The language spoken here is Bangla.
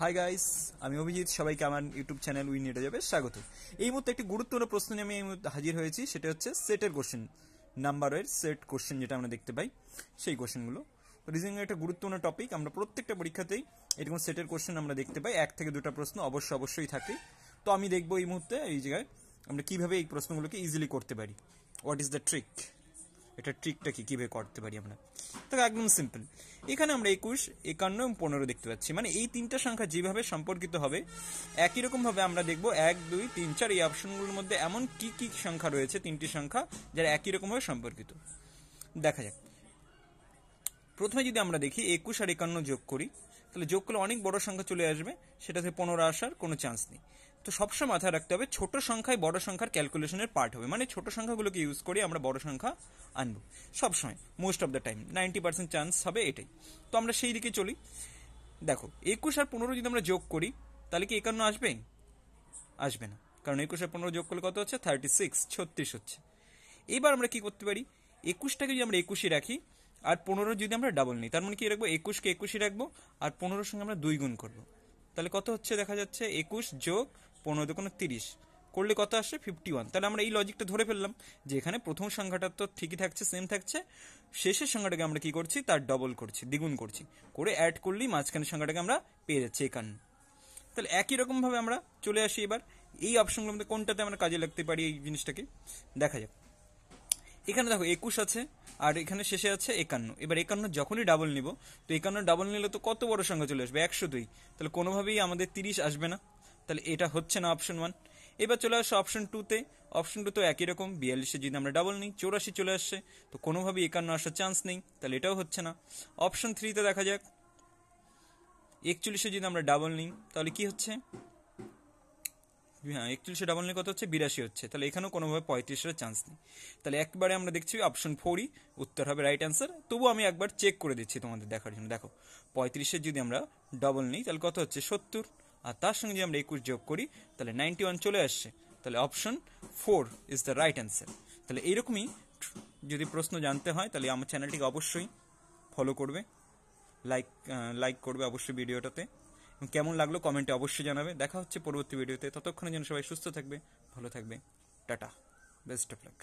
হাই গাইস, আমি অভিজিৎ। সবাইকে আমার ইউটিউব চ্যানেল উইন নিয়ে যাবে স্বাগত। এই মুহূর্তে একটি গুরুত্বপূর্ণ প্রশ্ন নিয়ে আমি এই মুহূর্তে হাজির হয়েছি। সেটা হচ্ছে সেটের কোশ্চেন, নাম্বারের সেট কোশ্চেন যেটা আমরা দেখতে পাই সেই কোশ্চেনগুলো। রিজনিং একটা গুরুত্বপূর্ণ টপিক। আমরা প্রত্যেকটা পরীক্ষাতেই এরকম সেটের কোশ্চেন আমরা দেখতে পাই, 1 থেকে 2টা প্রশ্ন অবশ্যই থাকে। তো আমি দেখবো এই মুহূর্তে এই জায়গায় আমরা কিভাবে এই প্রশ্নগুলোকে ইজিলি করতে পারি। What is the trick? এটা ট্রিকটা কিভাবে করতে পারি আমরা? তো একদম সিম্পল। এখানে আমরা 21, 51 এবং 15 দেখতে পাচ্ছি। মানে এই তিনটা সংখ্যা যেভাবে সম্পর্কিত হবে একই রকম ভাবে আমরা দেখব 1, 2, 3, 4 এই অপশনগুলোর মধ্যে এমন কি কি সংখ্যা রয়েছে, তিনটি সংখ্যা যারা একই রকম ভাবে সম্পর্কিত। দেখা যাক। প্রথমে যদি আমরা দেখি 21 আর 51 যোগ করি, তাহলে যোগ করলে অনেক বড় সংখ্যা চলে আসবে, সেটাতে 15 আসার কোনো চান্স নেই। তো সবসময় মাথায় রাখতে হবে ছোট সংখ্যায় বড় সংখ্যার ক্যালকুলেশনের পার্ট হবে। মানে ছোট সংখ্যাগুলোকে ইউজ করে আমরা বড় সংখ্যা আনবো সবসময়, most of the time 90% chance হবে এটাই। তো আমরা সেই দিকে চলি। দেখো 21 আর 15 যদি আমরা যোগ করি তাহলে কি 51 আসবে? আসবে না, কারণ 21 আর 15 যোগ করলে কত হচ্ছে? 36 হচ্ছে। এবার আমরা কি করতে পারি? 21টাকে যদি আমরা 21ই রাখি আর 15 যদি আমরা ডাবল নিই, তার মানে কি রাখবো? 21কে 21ই রাখবো আর 15-র সঙ্গে আমরা 2 গুণ করবো। তাহলে কত হচ্ছে? দেখা যাচ্ছে 21 যোগ 15 দুগুণ 30 করলে কত আসে? 51। তাহলে আমরা এই লজিকটা ধরে ফেললাম যে এখানে প্রথম সংখ্যাটা তো ঠিকই থাকছে, সেম থাকছে, শেষের সংখ্যাটাকে আমরা কি করছি? তার ডবল করছি, দ্বিগুণ করছি, করে অ্যাড করলেই মাঝখানের সংখ্যাটাকে আমরা পেয়ে যাচ্ছি 51। তাহলে একই রকম ভাবে আমরা চলে আসি এবার এই অপশনগুলোর মধ্যে কোনটাতে আমরা কাজে লাগতে পারি এই জিনিসটাকে দেখা যাক। এখানে দেখো 21 আছে আর এখানে শেষে আছে 51। এবার 51 যখনই ডাবল নিব, তো 51 ডাবল নিলে তো কত বড় সংখ্যা চলে আসবে? 102। তাহলে কোনোভাবেই আমাদের 30 আসবে না, তাহলে এটা হচ্ছে না অপশন 1। এবার চলে আসছে অপশন 2তে। অপশন 2 তো একই রকম, 42 যদি আমরা ডাবল নিই 84 চলে আসছে, তো কোনোভাবেই 51 আসার চান্স নেই, তাহলে এটাও হচ্ছে না। অপশন 3তে দেখা যাক, 41 যদি আমরা ডাবল নিই তাহলে কি হচ্ছে? হ্যাঁ, 41 ডাবল নিয়ে কত হচ্ছে? 82 হচ্ছে, তাহলে এখানেও কোনোভাবে 35-এর চান্স নেই। তাহলে একবারে আমরা দেখছি অপশন 4ই উত্তর হবে রাইট অ্যান্সার। তবু আমি একবার চেক করে দিচ্ছি তোমাদের দেখার জন্য। দেখো 35-এর যদি আমরা ডবল নিই তাহলে কত হচ্ছে? 70, আর তার সঙ্গে যদি আমরা 21 যোগ করি তাহলে 91 চলে আসছে। তাহলে option 4 is the right answer. তাহলে এইরকমই যদি প্রশ্ন জানতে হয় তাহলে আমার চ্যানেলটিকে অবশ্যই ফলো করবে, লাইক করবে অবশ্যই ভিডিওটাতে। কেমন লাগলো কমেন্টে অবশ্যই জানাবে। দেখা হচ্ছে পরবর্তী ভিডিওতে। ততক্ষণে যেন সবাই সুস্থ থাকবে, ভালো থাকবে। Tata, best of luck.